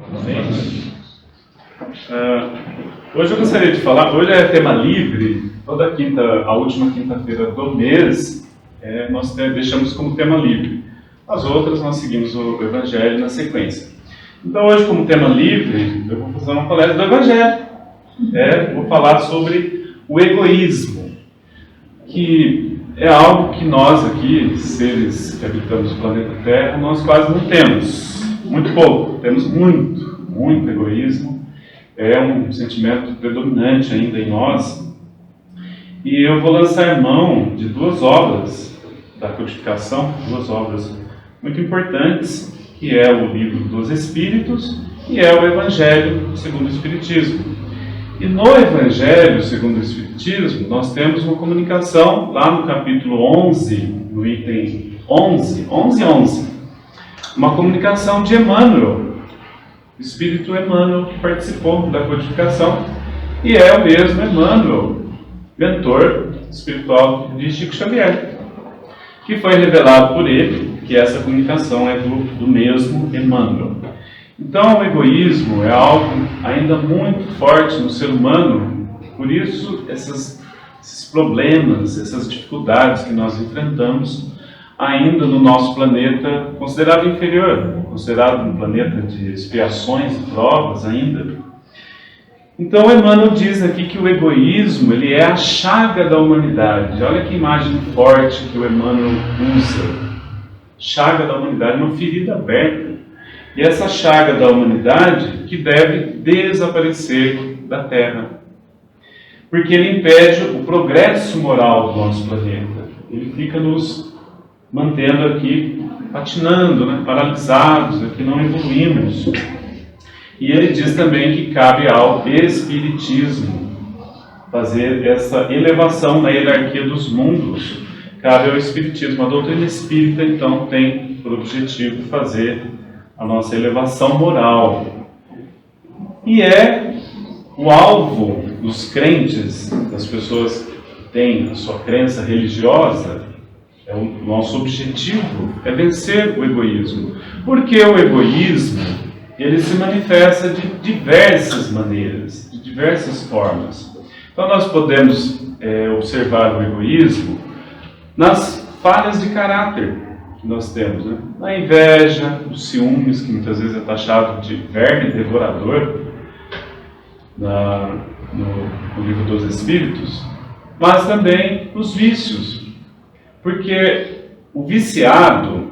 Novamente. Hoje eu gostaria de falar, hoje é tema livre, toda quinta, a última quinta-feira do mês, nós deixamos como tema livre. As outras nós seguimos o Evangelho na sequência. Então hoje, como tema livre, eu vou fazer uma palestra do Evangelho. Vou falar sobre o egoísmo, que é algo que nós aqui, seres que habitamos o planeta Terra, nós quase não temos. Muito pouco, temos muito egoísmo. É um sentimento predominante ainda em nós. E eu vou lançar mão de duas obras da codificação, duas obras muito importantes, que é o Livro dos Espíritos e é o Evangelho segundo o Espiritismo. E no Evangelho segundo o Espiritismo, nós temos uma comunicação lá no capítulo 11, no item 11, uma comunicação de Emmanuel, o Espírito Emmanuel, que participou da codificação, e é o mesmo Emmanuel, mentor espiritual de Chico Xavier, que foi revelado por ele que essa comunicação é do mesmo Emmanuel. Então, o egoísmo é algo ainda muito forte no ser humano, por isso esses problemas, essas dificuldades que nós enfrentamos ainda no nosso planeta considerado inferior, considerado um planeta de expiações e provas ainda. Então, Emmanuel diz aqui que o egoísmo ele é a chaga da humanidade. Olha que imagem forte que o Emmanuel usa. Chaga da humanidade, uma ferida aberta. E essa chaga da humanidade que deve desaparecer da Terra. Porque ele impede o progresso moral do nosso planeta. Ele fica nos mantendo aqui, patinando, paralisados, aqui não evoluímos. E ele diz também que cabe ao Espiritismo fazer essa elevação na hierarquia dos mundos. Cabe ao Espiritismo. A doutrina espírita, então, tem por objetivo fazer a nossa elevação moral. E é o alvo dos crentes, das pessoas que têm a sua crença religiosa, o nosso objetivo é vencer o egoísmo. Porque o egoísmo, ele se manifesta de diversas maneiras, de diversas formas. Então nós podemos observar o egoísmo nas falhas de caráter que nós temos, na inveja, nos ciúmes, que muitas vezes é taxado de verme devorador no Livro dos Espíritos, mas também nos vícios, porque o viciado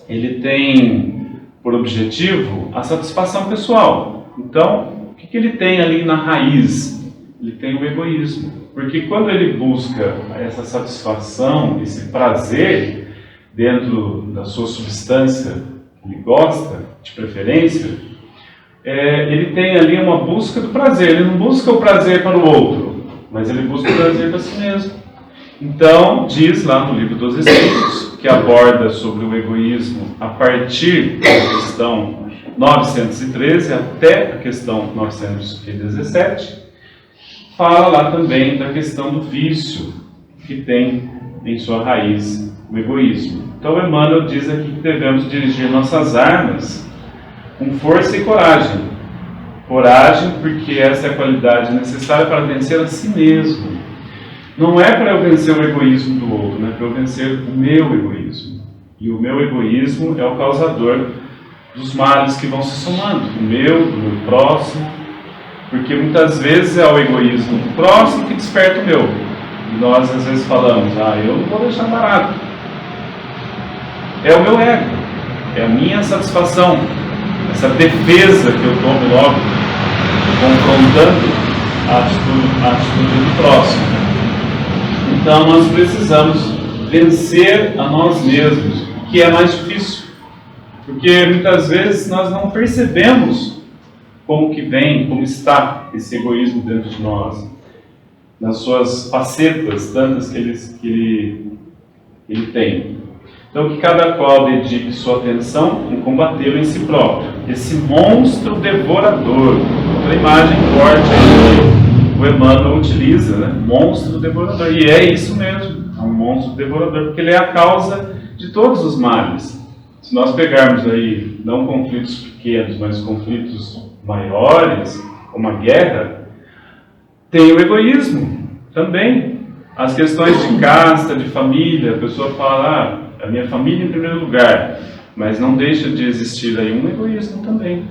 ele tem por objetivo a satisfação pessoal. Então, o que ele tem ali na raiz? Ele tem o egoísmo, porque quando ele busca essa satisfação, esse prazer dentro da sua substância que ele gosta, de preferência, ele tem ali uma busca do prazer. Ele não busca o prazer para o outro, mas ele busca o prazer para si mesmo. Então, diz lá no Livro dos Espíritos, que aborda sobre o egoísmo a partir da questão 913 até a questão 917, fala lá também da questão do vício que tem em sua raiz o egoísmo. Então Emmanuel diz aqui que devemos dirigir nossas armas com força e coragem. Coragem porque essa é a qualidade necessária para vencer a si mesmo. Não é para eu vencer o egoísmo do outro, é para eu vencer o meu egoísmo. E o meu egoísmo é o causador dos males que vão se somando, do meu próximo, porque muitas vezes é o egoísmo do próximo que desperta o meu. E nós às vezes falamos, eu não vou deixar barato. É o meu ego, é a minha satisfação, essa defesa que eu tomo logo, confrontando a atitude do próximo. Então nós precisamos vencer a nós mesmos, que é mais difícil, porque muitas vezes nós não percebemos como que vem, como está esse egoísmo dentro de nós, nas suas facetas, tantas que ele tem. Então que cada qual dedique sua atenção em combatê-lo em si próprio, esse monstro devorador, outra imagem forte aí que o Emmanuel utiliza, monstro devorador, e é isso mesmo, é um monstro devorador, porque ele é a causa de todos os males. Se nós pegarmos aí, não conflitos pequenos, mas conflitos maiores, como a guerra, tem o egoísmo também. As questões de casta, de família, a pessoa fala, a minha família em primeiro lugar, mas não deixa de existir aí um egoísmo também.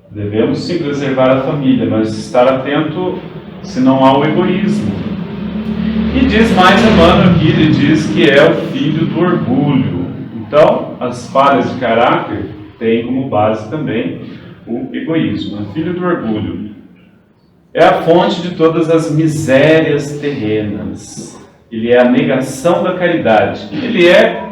Devemos sim preservar a família, mas estar atento se não há o egoísmo. E diz mais Emmanuel aqui, ele diz que é o filho do orgulho. Então, as falhas de caráter têm como base também o egoísmo, o filho do orgulho. É a fonte de todas as misérias terrenas. Ele é a negação da caridade. Ele é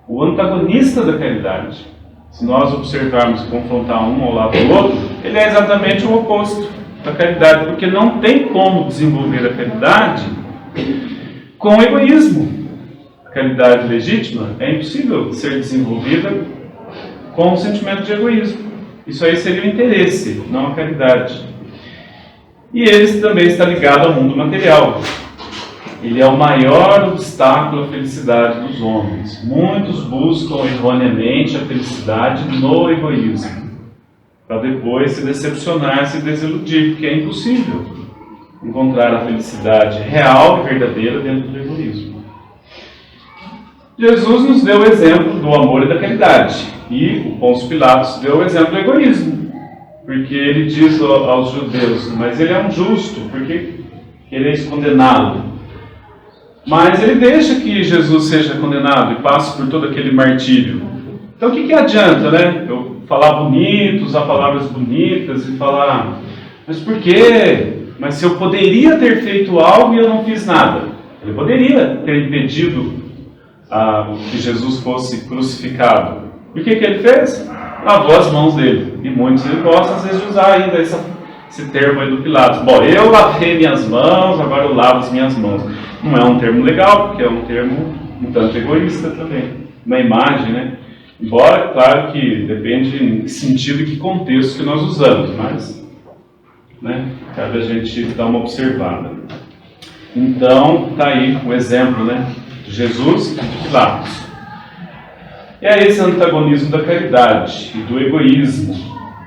o antagonista da caridade. Se nós observarmos e confrontar um ao lado do outro, ele é exatamente o oposto da caridade, porque não tem como desenvolver a caridade com o egoísmo. A caridade legítima é impossível ser desenvolvida com o sentimento de egoísmo. Isso aí seria o interesse, não a caridade. E ele também está ligado ao mundo material. Ele é o maior obstáculo à felicidade dos homens. Muitos buscam erroneamente a felicidade no egoísmo, para depois se decepcionar, se desiludir, porque é impossível encontrar a felicidade real e verdadeira dentro do egoísmo. Jesus nos deu o exemplo do amor e da caridade, e o Pôncio Pilatos deu o exemplo do egoísmo, porque ele diz aos judeus, mas ele é um justo, porque quereis condená-lo. Mas ele deixa que Jesus seja condenado e passe por todo aquele martírio. Então o que adianta, né? Eu falar bonito, usar palavras bonitas e falar, mas por quê? Mas se eu poderia ter feito algo e eu não fiz nada. Ele poderia ter impedido que Jesus fosse crucificado. E o que ele fez? Lavou as mãos dele. E muitos ele gosta às vezes de usar ainda esse termo aí do Pilatos. Bom, eu lavei minhas mãos, agora eu lavo as minhas mãos. Não é um termo legal, porque é um termo um tanto egoísta também. Uma imagem, né? Embora, claro que depende em que sentido e que contexto que nós usamos, mas né, cabe a gente dar uma observada. Então, está aí o exemplo, né, de Jesus e de Pilatos. E aí esse antagonismo da caridade e do egoísmo.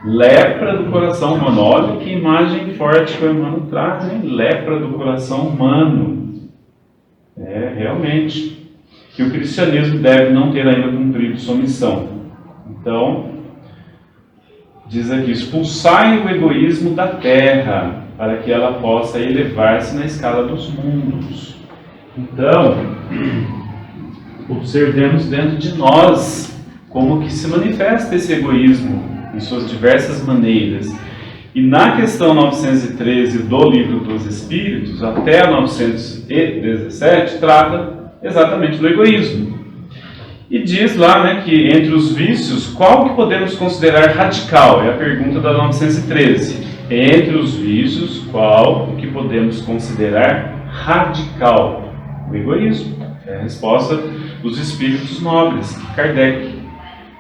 Lepra do coração humano. Olha que imagem forte que o Emmanuel traz, hein? Lepra do coração humano. É, realmente. Que o cristianismo deve não ter ainda cumprido sua missão. Então, diz aqui, expulsai o egoísmo da terra, para que ela possa elevar-se na escala dos mundos. Então, observemos dentro de nós como que se manifesta esse egoísmo em suas diversas maneiras. E na questão 913 do Livro dos Espíritos, até a 917, trata exatamente do egoísmo. E diz lá, né, que entre os vícios, qual que podemos considerar radical? É a pergunta da 913. Entre os vícios, qual que podemos considerar radical? O egoísmo. É a resposta dos espíritos nobres, Kardec.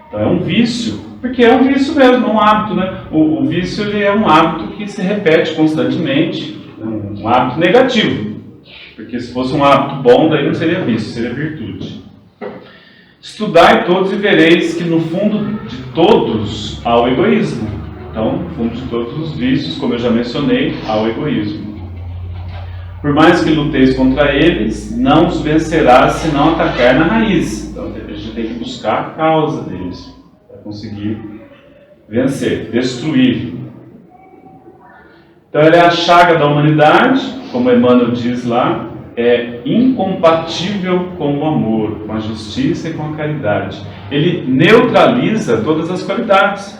Então é um vício. Porque é um vício mesmo, é um hábito, né? O vício ele é um hábito que se repete constantemente, um hábito negativo. Porque se fosse um hábito bom, daí não seria vício, seria virtude. Estudai todos e vereis que no fundo de todos há o egoísmo. Então, no fundo de todos os vícios, como eu já mencionei, há o egoísmo. Por mais que luteis contra eles, não os vencerás se não atacar na raiz. Então, a gente tem que buscar a causa deles. Conseguir vencer, destruir. Então ele é a chaga da humanidade, como Emmanuel diz lá, é incompatível com o amor, com a justiça e com a caridade. Ele neutraliza todas as qualidades.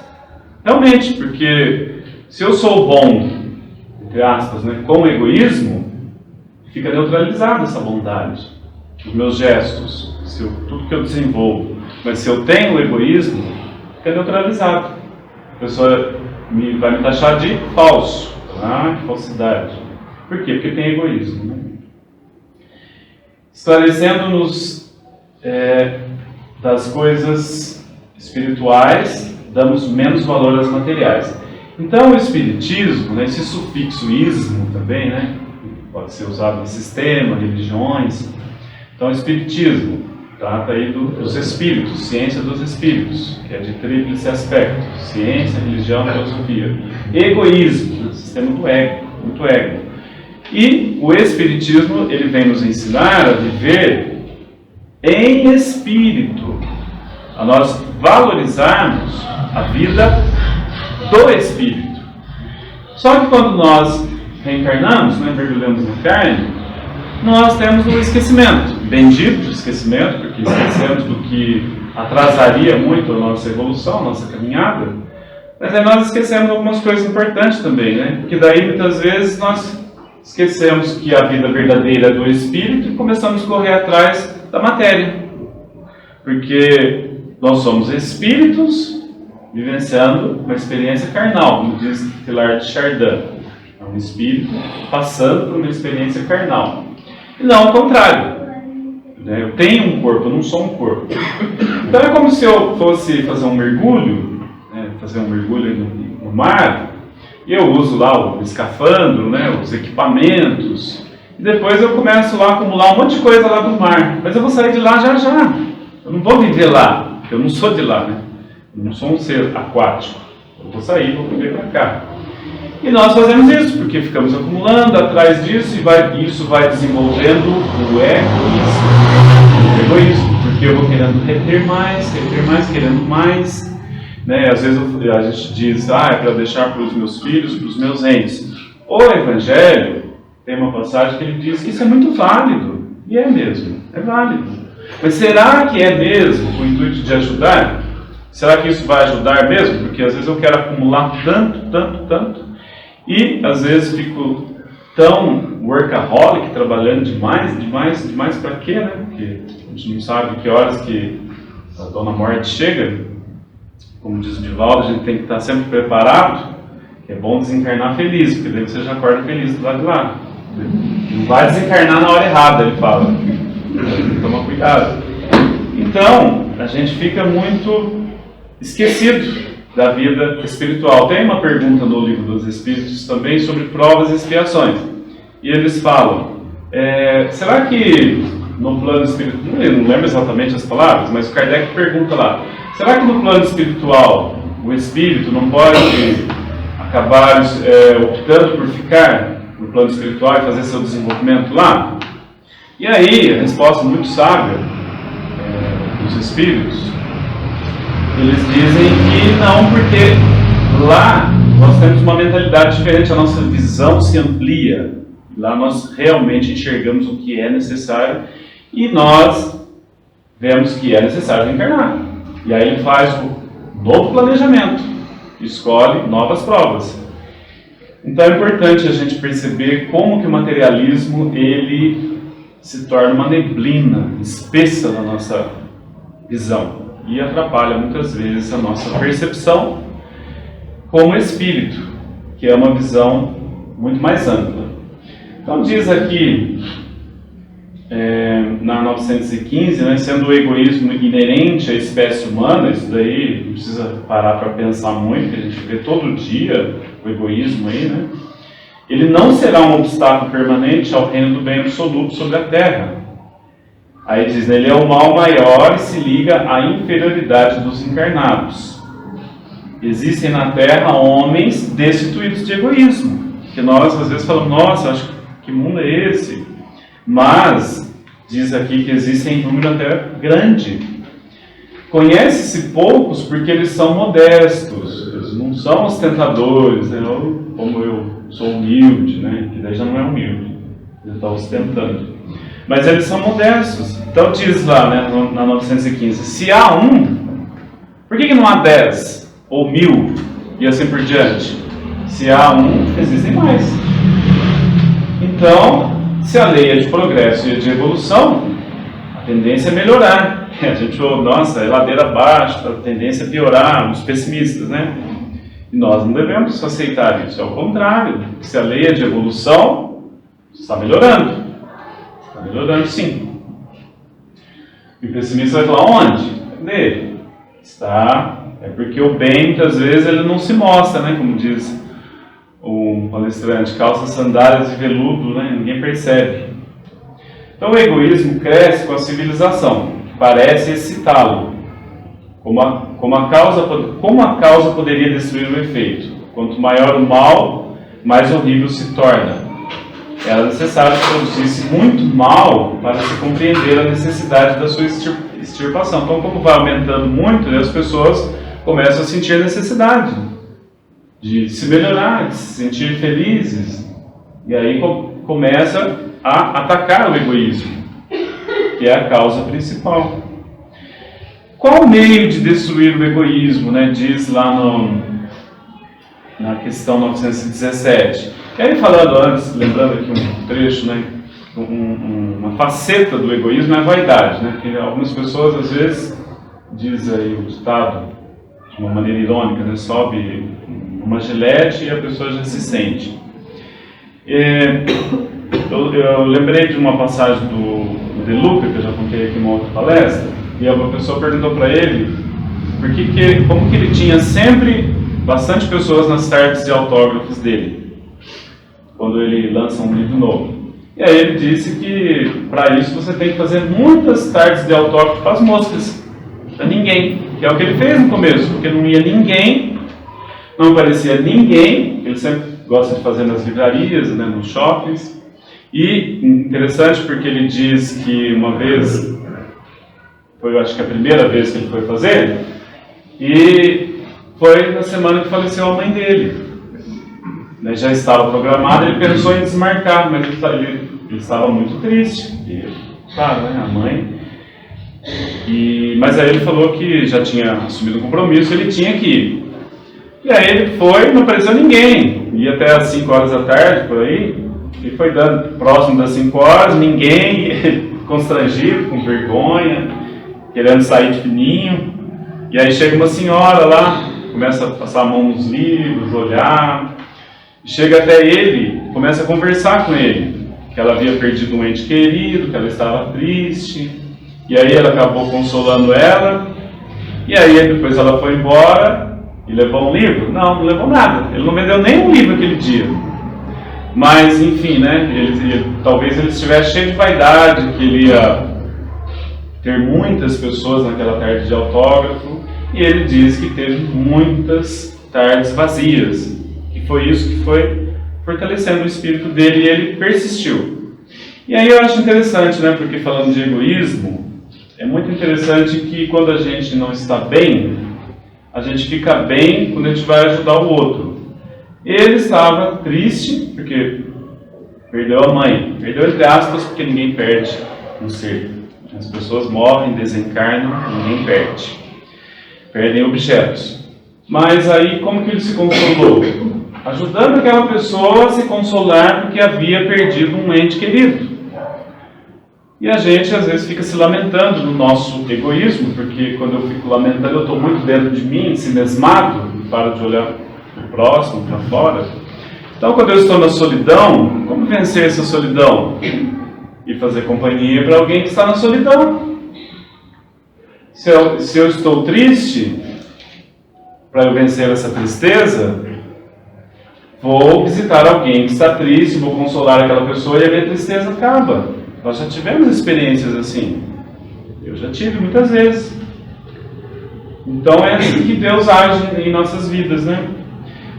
Realmente, porque se eu sou bom, entre aspas, né, com o egoísmo, fica neutralizada essa bondade. Os meus gestos, tudo que eu desenvolvo. Mas se eu tenho o egoísmo, fica neutralizado. A pessoa vai me taxar de falso. Que falsidade. Por quê? Porque tem egoísmo. Né? Esclarecendo-nos das coisas espirituais, damos menos valor às materiais. Então o espiritismo, né, esse sufixo ismo também, né, pode ser usado em sistema, religiões. Então o espiritismo trata aí dos espíritos, ciência dos espíritos, que é de tríplice aspecto: ciência, religião, filosofia. Egoísmo, sistema do ego, muito ego. E o espiritismo, ele vem nos ensinar a viver em espírito, a nós valorizarmos a vida do espírito. Só que quando nós reencarnamos, né, mergulhamos na carne, nós temos um esquecimento, bendito esquecimento, porque esquecemos do que atrasaria muito a nossa evolução, a nossa caminhada, mas aí nós esquecemos algumas coisas importantes também, né? Porque daí muitas vezes nós esquecemos que a vida verdadeira é do espírito e começamos a correr atrás da matéria, porque nós somos espíritos vivenciando uma experiência carnal, como diz Teilhard de Chardin. É um espírito passando por uma experiência carnal. E não ao contrário. Eu tenho um corpo, eu não sou um corpo. Então é como se eu fosse fazer um mergulho, no mar, e eu uso lá o escafandro, os equipamentos, e depois eu começo lá a acumular um monte de coisa lá do mar. Mas eu vou sair de lá já já. Eu não vou viver lá, porque eu não sou de lá, Eu não sou um ser aquático. Eu vou sair, vou viver para cá. E nós fazemos isso, porque ficamos acumulando atrás disso e isso vai desenvolvendo o egoísmo, porque eu vou querendo reter mais, querendo mais. Às vezes a gente diz, é para deixar para os meus filhos, para os meus entes. O Evangelho tem uma passagem que ele diz que isso é muito válido. E é mesmo, é válido. Mas será que é mesmo com o intuito de ajudar? Será que isso vai ajudar mesmo? Porque às vezes eu quero acumular tanto, e às vezes fico tão workaholic, trabalhando demais para quê, né? Porque a gente não sabe que horas que a Dona Morte chega. Como diz o Divaldo, a gente tem que estar sempre preparado, que é bom desencarnar feliz, porque daí você já acorda feliz do lado de lá. Não vai desencarnar na hora errada, ele fala. Toma cuidado. Então, a gente fica muito esquecido da vida espiritual. Tem uma pergunta no Livro dos Espíritos também sobre provas e expiações. E eles falam, será que no plano espiritual, eu não lembro exatamente as palavras, mas o Kardec pergunta lá, será que no plano espiritual o espírito não pode acabar optando por ficar no plano espiritual e fazer seu desenvolvimento lá? E aí, a resposta muito sábia dos espíritos, eles dizem que não, porque lá nós temos uma mentalidade diferente, a nossa visão se amplia. Lá nós realmente enxergamos o que é necessário e nós vemos que é necessário encarnar. E aí ele faz um novo planejamento, escolhe novas provas. Então é importante a gente perceber como que o materialismo ele se torna uma neblina espessa na nossa visão e atrapalha muitas vezes a nossa percepção como espírito, que é uma visão muito mais ampla. Então diz aqui na 915, sendo o egoísmo inerente à espécie humana, isso daí não precisa parar para pensar muito, a gente vê todo dia o egoísmo aí, ele não será um obstáculo permanente ao reino do bem absoluto sobre a terra. Aí diz, ele é o mal maior e se liga à inferioridade dos encarnados. Existem na terra homens destituídos de egoísmo, que nós às vezes falamos, nossa, acho que mundo é esse? Mas diz aqui que existem em número até grande. Conhece-se poucos porque eles são modestos, eles não são ostentadores, como eu sou humilde, que daí já não é humilde, ele está ostentando. Mas eles são modestos. Então diz lá, na 915, se há um, por que não há 10 ou 1000 e assim por diante? Se há um, existem mais. Então, se a lei é de progresso e de evolução, a tendência é melhorar. A gente ouve, nossa, é ladeira abaixo, a tendência é piorar, os pessimistas, E nós não devemos aceitar isso, é o contrário. Se a lei é de evolução, está melhorando. Está melhorando sim. E o pessimista vai falar, onde? Cadê? É porque o bem, muitas vezes, ele não se mostra, como diz o palestrante, calça sandálias de veludo, ninguém percebe. Então o egoísmo cresce com a civilização. parece excitá-lo, como a causa poderia destruir o efeito. Quanto maior o mal, mais horrível se torna. Era necessário que produzisse muito mal para se compreender a necessidade da sua extirpação. Então, como vai aumentando muito, as pessoas começam a sentir a necessidade de se melhorar, de se sentir felizes. E aí começa a atacar o egoísmo, que é a causa principal. Qual o meio de destruir o egoísmo, né? Diz lá na questão 917. E aí, falando antes, lembrando aqui um trecho, né? Uma faceta do egoísmo é a vaidade, né? Porque algumas pessoas, às vezes, diz aí o ditado, de uma maneira irônica, né? Sobe uma gilete e a pessoa já se sente. Eu lembrei de uma passagem do De Luca, que eu já contei aqui em uma outra palestra, e uma pessoa perguntou para ele como que ele tinha sempre bastante pessoas nas tardes de autógrafos dele, quando ele lança um livro novo. E aí ele disse que para isso você tem que fazer muitas tardes de autógrafo para as moscas, para ninguém, que é o que ele fez no começo, porque não ia ninguém, não aparecia ninguém. Ele sempre gosta de fazer nas livrarias, né, nos shoppings. E interessante porque ele diz que uma vez, foi, eu acho que a primeira vez que ele foi fazer, e foi na semana que faleceu a mãe dele. Né, já estava programado, ele pensou em desmarcar, mas ele estava muito triste. E, claro, né, a mãe. Mas aí ele falou que já tinha assumido o compromisso, ele tinha que ir. E aí ele foi, não apareceu ninguém. Ia até às 5 horas da tarde, por aí. E foi dando próximo das 5 horas, ninguém, constrangido, com vergonha, querendo sair de fininho. E aí chega uma senhora lá, começa a passar a mão nos livros, olhar. Chega até ele, começa a conversar com ele, que ela havia perdido um ente querido, que ela estava triste. E aí ele acabou consolando ela. E aí depois ela foi embora e levou um livro? Não levou nada. Ele não vendeu nem um livro aquele dia. Mas, enfim, né? Talvez ele estivesse cheio de vaidade, que ele ia ter muitas pessoas naquela tarde de autógrafo. E ele diz que teve muitas tardes vazias. E foi isso que foi fortalecendo o espírito dele e ele persistiu. E aí eu acho interessante, né? Porque falando de egoísmo, é muito interessante que quando a gente não está bem, a gente fica bem quando a gente vai ajudar o outro. Ele estava triste porque perdeu a mãe. Perdeu entre aspas porque ninguém perde um ser. As pessoas morrem, desencarnam, ninguém perde. Perdem objetos. Mas aí como que ele se consolou? Ajudando aquela pessoa a se consolar porque havia perdido um ente querido. E a gente às vezes fica se lamentando no nosso egoísmo, porque quando eu fico lamentando eu estou muito dentro de mim, ensimesmado, e paro de olhar para o próximo, para fora. Então quando eu estou na solidão, como vencer essa solidão? E fazer companhia para alguém que está na solidão. Se eu estou triste, para eu vencer essa tristeza, vou visitar alguém que está triste, vou consolar aquela pessoa e a minha tristeza acaba. Nós já tivemos experiências assim. Eu já tive muitas vezes. Então é assim que Deus age em nossas vidas, né?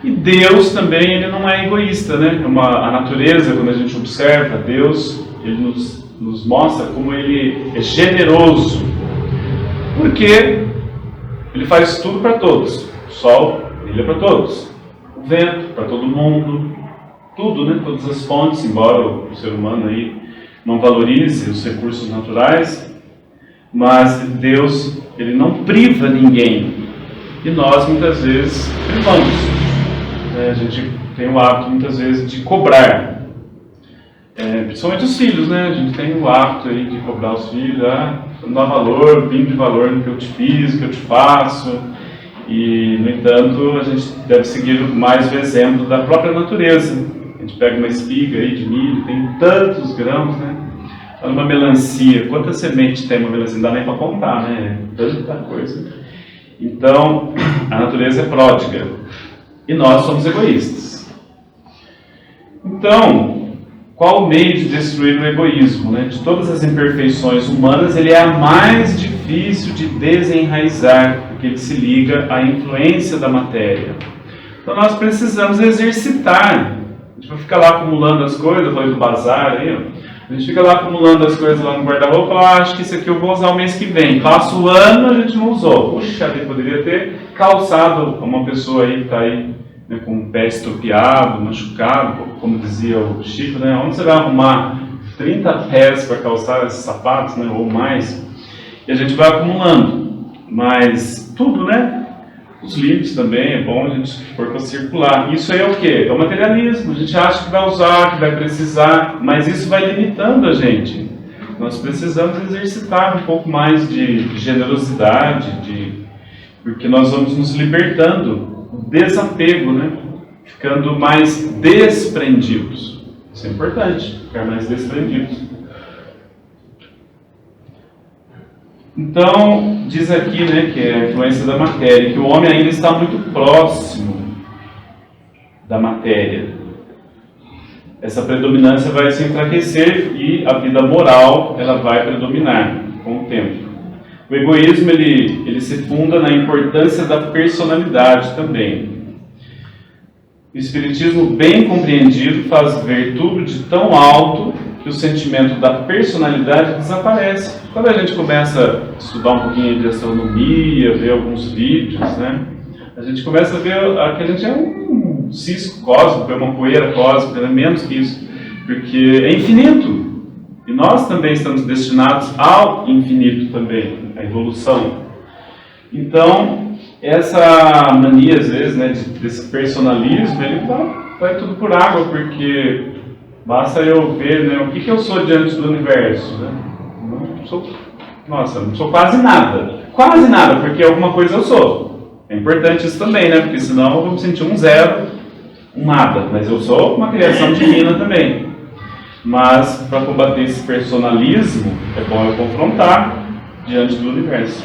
E Deus também, ele não é egoísta, né? A natureza, quando a gente observa Deus, ele nos mostra como ele é generoso. Porque ele faz tudo para todos. O sol brilha para todos. O vento para todo mundo. Tudo, né? Todas as fontes, embora o ser humano aí não valorize os recursos naturais, mas Deus, ele não priva ninguém. E nós, muitas vezes, privamos. A gente tem o hábito, muitas vezes, de cobrar. Principalmente os filhos, né? A gente tem o hábito aí de cobrar os filhos. Não dá valor, pingo de valor no que eu te fiz, no que eu te faço. E, no entanto, a gente deve seguir mais o exemplo da própria natureza. A gente pega uma espiga aí de milho, tem tantos grãos, né? Olha uma melancia, quanta semente tem uma melancia? Não dá nem para contar, né? Tanta coisa. Então, a natureza é pródiga. E nós somos egoístas. Então, qual o meio de destruir o egoísmo, né? De todas as imperfeições humanas, ele é a mais difícil difícil de desenraizar, porque ele se liga à influência da matéria. Então nós precisamos exercitar. A gente vai ficar lá acumulando as coisas, eu falei do bazar aí, ó. A gente fica lá acumulando as coisas lá no guarda-roupa, acho que isso aqui eu vou usar o mês que vem. Passa o ano, a gente não usou. Puxa, ele poderia ter calçado uma pessoa aí que está aí, né, com o pé estropiado, machucado, como dizia o Chico, né? Onde você vai arrumar 30 pés para calçar esses sapatos, né, ou mais? E a gente vai acumulando. Mas tudo, né? Os livros também, é bom a gente pôr para circular. Isso aí é o quê? É o materialismo. A gente acha que vai usar, que vai precisar, mas isso vai limitando a gente. Nós precisamos exercitar um pouco mais de generosidade, porque nós vamos nos libertando do desapego, né? Ficando mais desprendidos. Isso é importante, ficar mais desprendidos. Então, diz aqui, né, que é a influência da matéria, que o homem ainda está muito próximo da matéria. Essa predominância vai se enfraquecer e a vida moral ela vai predominar com o tempo. O egoísmo ele se funda na importância da personalidade também. O espiritismo bem compreendido faz virtude tão alto que o sentimento da personalidade desaparece. Quando a gente começa a estudar um pouquinho de astronomia, ver alguns vídeos, né, a gente começa a ver que a gente é um cisco cósmico, é uma poeira cósmica, é menos que isso, porque é infinito. E nós também estamos destinados ao infinito também, à evolução. Então, essa mania, às vezes, né, desse personalismo, ele vai tudo por água, porque basta eu ver, né, o que eu sou diante do universo, né? Não sou quase nada, porque alguma coisa eu sou. É importante isso também, né? Porque senão eu vou me sentir um zero, um nada. Mas eu sou uma criação divina também. Mas para combater esse personalismo, é bom eu confrontar diante do universo.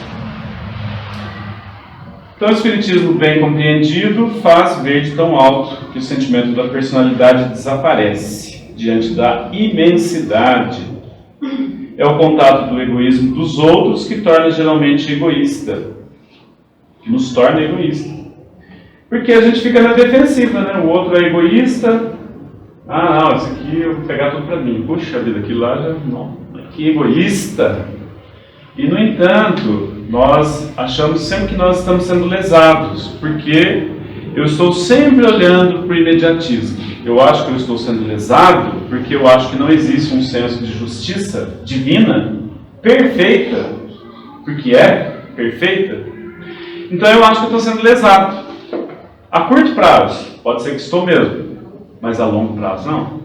Então o Espiritismo bem compreendido faz ver de tão alto que o sentimento da personalidade desaparece diante da imensidade. É o contato do egoísmo dos outros que torna geralmente egoísta. Que nos torna egoísta. Porque a gente fica na defensiva, né? O outro é egoísta. Ah, não, isso aqui eu vou pegar tudo para mim. Puxa vida, aquilo lá já não. Que egoísta. E no entanto, nós achamos sempre que nós estamos sendo lesados. Porque eu estou sempre olhando para o imediatismo. Eu acho que eu estou sendo lesado porque eu acho que não existe um senso de justiça divina perfeita, porque é perfeita. Então eu acho que eu estou sendo lesado. A curto prazo, pode ser que estou mesmo, mas a longo prazo não.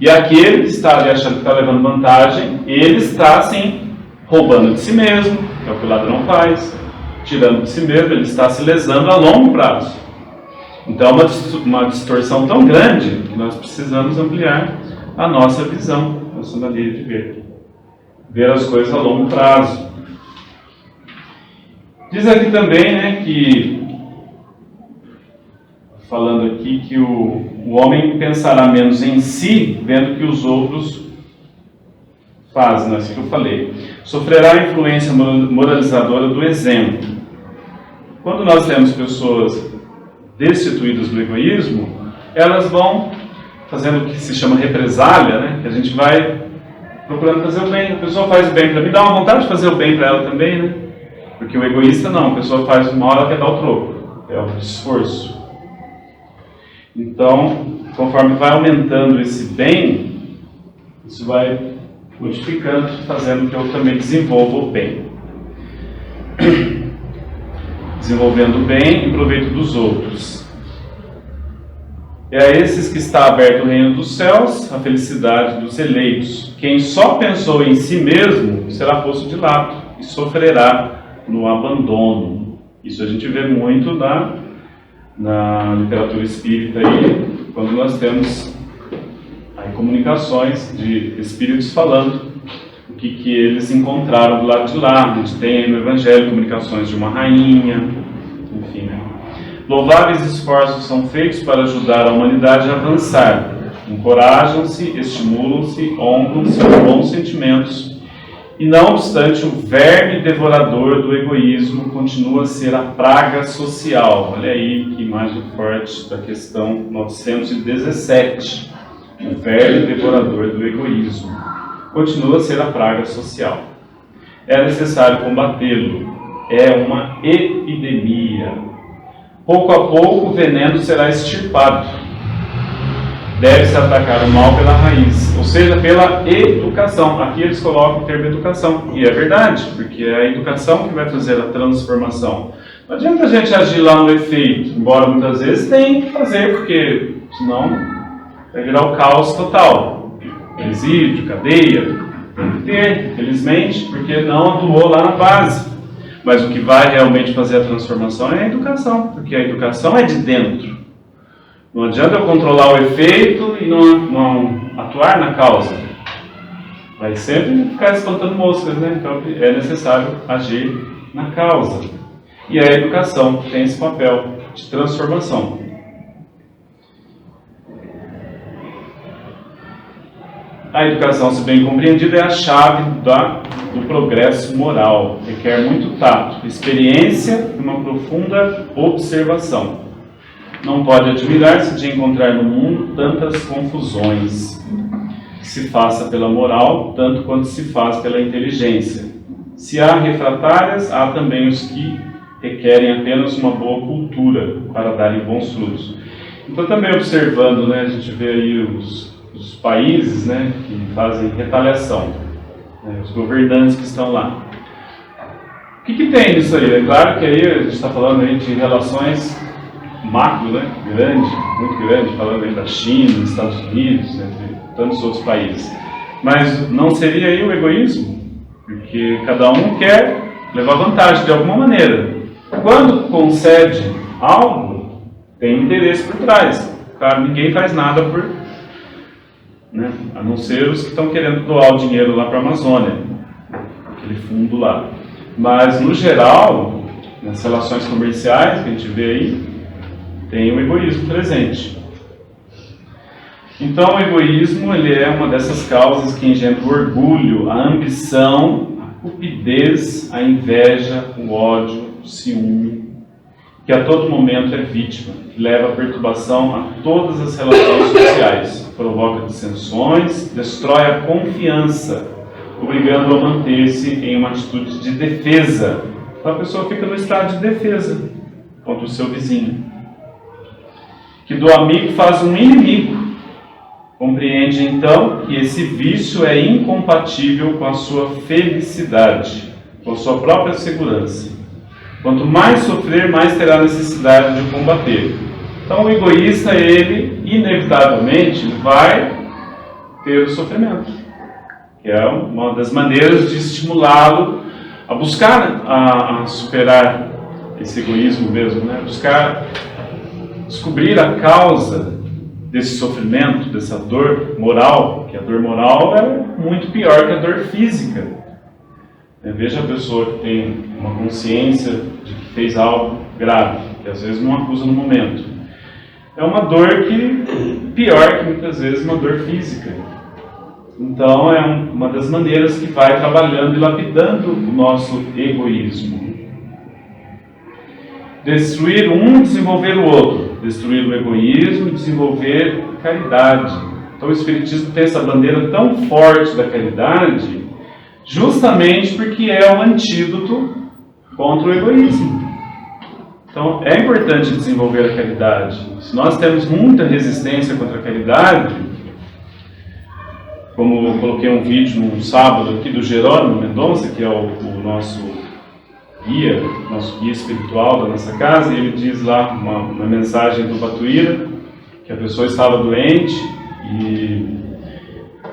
E aquele que está ali achando que está levando vantagem, ele está assim, roubando de si mesmo, que é o que o ladrão faz, tirando de si mesmo, ele está se lesando a longo prazo. Então é uma distorção tão grande que nós precisamos ampliar a nossa visão, a nossa maneira de ver. Ver as coisas a longo prazo. Diz aqui também, né, que, falando aqui, que o homem pensará menos em si, vendo que os outros fazem, né, assim que eu falei. Sofrerá a influência moralizadora do exemplo. Quando nós temos pessoas destituídas do egoísmo, elas vão fazendo o que se chama represália, né? Que a gente vai procurando fazer o bem. A pessoa faz o bem para mim, dá uma vontade de fazer o bem para ela também, né? Porque o egoísta não, a pessoa faz o mal, ela quer dar o troco, é o esforço. Então, conforme vai aumentando esse bem, isso vai modificando, fazendo que eu também desenvolva o bem. Desenvolvendo o bem em proveito dos outros. É a esses que está aberto o reino dos céus, a felicidade dos eleitos. Quem só pensou em si mesmo será posto de lado e sofrerá no abandono. Isso a gente vê muito na literatura espírita aí, quando nós temos aí comunicações de espíritos falando o que eles encontraram do lado de lá. A gente tem aí no Evangelho comunicações de uma rainha, enfim, né? Louváveis esforços são feitos para ajudar a humanidade a avançar. Encorajam-se, estimulam-se, honram-se com bons sentimentos E não obstante, o verme devorador do egoísmo continua a ser a praga social. Olha aí que imagem forte da questão 917. O verme devorador do egoísmo continua a ser a praga social. É necessário combatê-lo. É uma epidemia. Pouco a pouco o veneno será extirpado. Deve-se atacar o mal pela raiz, ou seja, pela educação. Aqui eles colocam o termo educação, e é verdade, porque é a educação que vai fazer a transformação. Não adianta a gente agir lá no efeito, embora muitas vezes tenha que fazer, porque senão vai virar o caos total. Presídio, cadeia, tem que ter, infelizmente, porque não atuou lá na base. Mas o que vai realmente fazer a transformação é a educação, porque a educação é de dentro. Não adianta eu controlar o efeito e não atuar na causa. Vai sempre ficar espantando moscas, né? Então é necessário agir na causa. E a educação tem esse papel de transformação. A educação, se bem compreendida, é a chave do progresso moral. Requer muito tato, experiência e uma profunda observação. Não pode admirar-se de encontrar no mundo tantas confusões. Se faça pela moral, tanto quanto se faz pela inteligência. Se há refratárias, há também os que requerem apenas uma boa cultura para darem bons frutos. Então, também observando, né, a gente vê aí os países, né, que fazem retaliação, né, os governantes que estão lá. O que tem nisso aí? É claro que aí a gente está falando aí de relações macro, né? Grande, muito grande, falando aí da China, dos Estados Unidos, entre tantos outros países. Mas não seria aí o egoísmo? Porque cada um quer levar vantagem de alguma maneira. Quando concede algo, tem interesse por trás. Claro, ninguém faz nada por, né? A não ser os que estão querendo doar o dinheiro lá para a Amazônia, aquele fundo lá. Mas, no geral, nas relações comerciais que a gente vê aí, tem o egoísmo presente. Então, o egoísmo ele é uma dessas causas que engendra o orgulho, a ambição, a cupidez, a inveja, o ódio, o ciúme, que a todo momento é vítima, que leva a perturbação a todas as relações sociais, provoca dissensões, destrói a confiança, obrigando a manter-se em uma atitude de defesa. Então, a pessoa fica no estado de defesa contra o seu vizinho. Que do amigo faz um inimigo. Compreende então que esse vício é incompatível com a sua felicidade, com a sua própria segurança. Quanto mais sofrer, mais terá necessidade de combater. Então o egoísta, ele inevitavelmente vai ter o sofrimento, que é uma das maneiras de estimulá-lo a buscar, a superar esse egoísmo mesmo, né? Buscar descobrir a causa desse sofrimento, dessa dor moral, que a dor moral é muito pior que a dor física. Veja a pessoa que tem uma consciência de que fez algo grave, que às vezes não acusa no momento. É uma dor que pior que muitas vezes uma dor física. Então é uma das maneiras que vai trabalhando e lapidando o nosso egoísmo. Destruir um, desenvolver o outro. Destruir o egoísmo e desenvolver a caridade. Então o Espiritismo tem essa bandeira tão forte da caridade, justamente porque é um antídoto contra o egoísmo. Então é importante desenvolver a caridade. Se nós temos muita resistência contra a caridade, como eu coloquei um vídeo num sábado aqui do Jerônimo Mendonça, que é o nosso guia espiritual da nossa casa, e ele diz lá uma mensagem do Batuíra, que a pessoa estava doente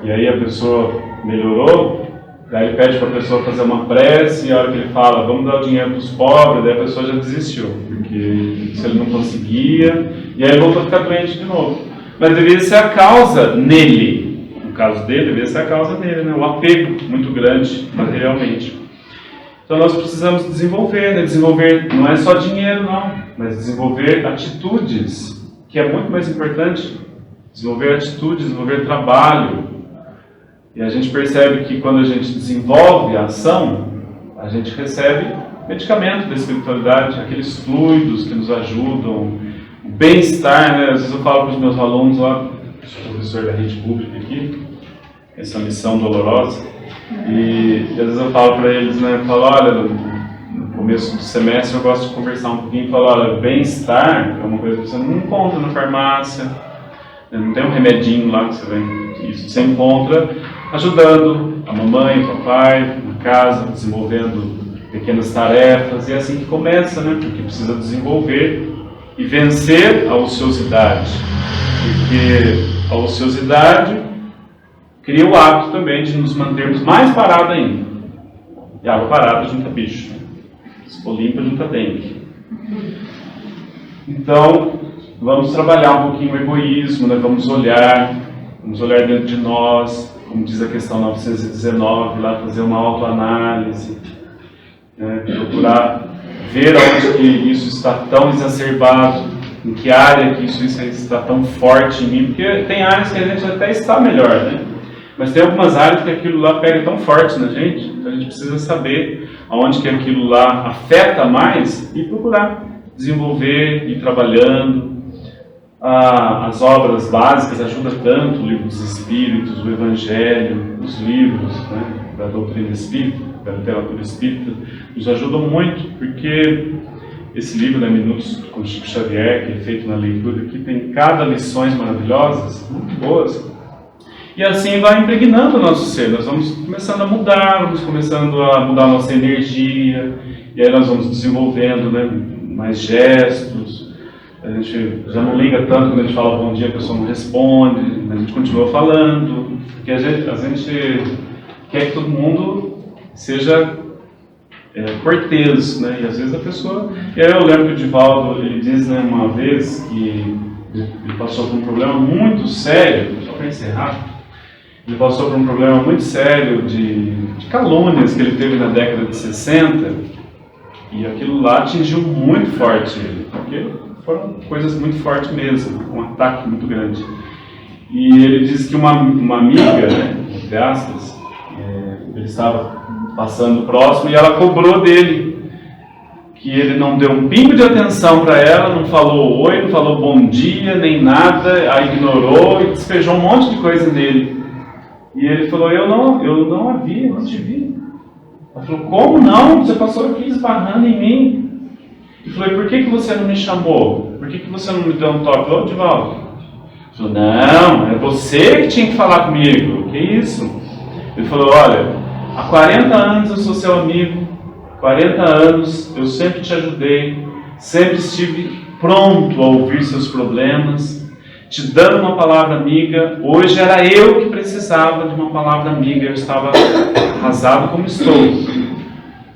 e aí a pessoa melhorou, daí ele pede para a pessoa fazer uma prece, e a hora que ele fala, vamos dar o dinheiro para os pobres, daí a pessoa já desistiu, porque se ele não conseguia, e aí ele voltou a ficar doente de novo. Mas deveria ser a causa nele, no caso dele, deveria ser a causa nele, né? O apego muito grande materialmente. Então nós precisamos desenvolver, né? Desenvolver não é só dinheiro não, mas desenvolver atitudes, que é muito mais importante. Desenvolver atitudes, desenvolver trabalho. E a gente percebe que quando a gente desenvolve a ação, a gente recebe medicamento da espiritualidade, aqueles fluidos que nos ajudam, o bem-estar, né? Às vezes eu falo para os meus alunos lá, sou professor da rede pública aqui, essa missão dolorosa, e às vezes eu falo para eles, né? Eu falo, olha, no começo do semestre eu gosto de conversar um pouquinho e falo, olha, bem-estar é uma coisa que você não encontra na farmácia, não tem um remedinho lá que você vem, isso você encontra ajudando a mamãe, o papai, na casa, desenvolvendo pequenas tarefas, e é assim que começa, né? Porque precisa desenvolver e vencer a ociosidade, porque a ociosidade cria o hábito também de nos mantermos mais parados ainda. E água parada junta bicho, se for limpa junta dengue. Então, vamos trabalhar um pouquinho o egoísmo, né? Vamos olhar dentro de nós, como diz a questão 919, lá fazer uma autoanálise, né? Procurar ver onde que isso está tão exacerbado, em que área que isso está tão forte em mim, porque tem áreas que a gente até está melhor, né? Mas tem algumas áreas que aquilo lá pega tão forte na gente, então a gente precisa saber aonde que aquilo lá afeta mais e procurar desenvolver, ir trabalhando. As obras básicas ajudam tanto, o livro dos Espíritos, o Evangelho, os livros, né, da doutrina espírita, da literatura espírita, nos ajudam muito, porque esse livro, né, Minutos com Chico Xavier, que é feito na leitura aqui, tem cada lições maravilhosas, muito boas, e assim vai impregnando o nosso ser. Nós vamos começando a mudar, vamos começando a mudar a nossa energia, e aí nós vamos desenvolvendo, né, mais gestos. A gente já não liga tanto quando a gente fala bom dia, a pessoa não responde, a gente continua falando, porque a gente quer que todo mundo seja cortês, né? E às vezes a pessoa... E aí eu lembro que o Divaldo, ele diz, né, uma vez que ele passou por um problema muito sério, só para encerrar, ele passou por um problema muito sério de calúnias que ele teve na década de 60, e aquilo lá atingiu muito forte ele, porque foram coisas muito fortes mesmo, um ataque muito grande. E ele diz que uma amiga, né, entre aspas, ele estava passando próximo e ela cobrou dele, que ele não deu um pingo de atenção para ela, não falou oi, não falou bom dia, nem nada, a ignorou e despejou um monte de coisa nele. E ele falou, eu não a vi, não te vi. Ela falou, como não? Você passou aqui esbarrando em mim. E falei, por que você não me chamou? Por que você não me deu um toque? Ô, Divaldo. Ele falou, não, é você que tinha que falar comigo. Que isso? Ele falou, olha, há 40 anos eu sou seu amigo, 40 anos eu sempre te ajudei, sempre estive pronto a ouvir seus problemas, te dando uma palavra amiga. Hoje era eu que precisava de uma palavra amiga, eu estava arrasado como estou.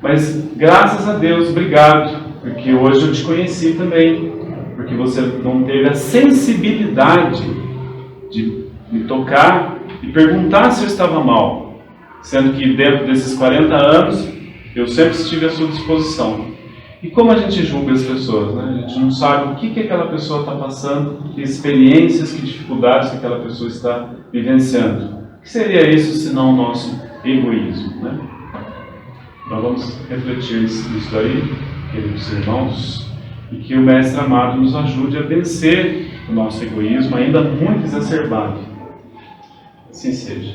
Mas graças a Deus, obrigado. Porque hoje eu te conheci também, porque você não teve a sensibilidade de me tocar e perguntar se eu estava mal, sendo que dentro desses 40 anos eu sempre estive à sua disposição. E como a gente julga as pessoas, né? A gente não sabe o que aquela pessoa está passando, que experiências, que dificuldades que aquela pessoa está vivenciando. O que seria isso senão o nosso egoísmo, né? Nós vamos refletir nisso daí, queridos irmãos, e que o Mestre amado nos ajude a vencer o nosso egoísmo, ainda muito exacerbado. Assim seja.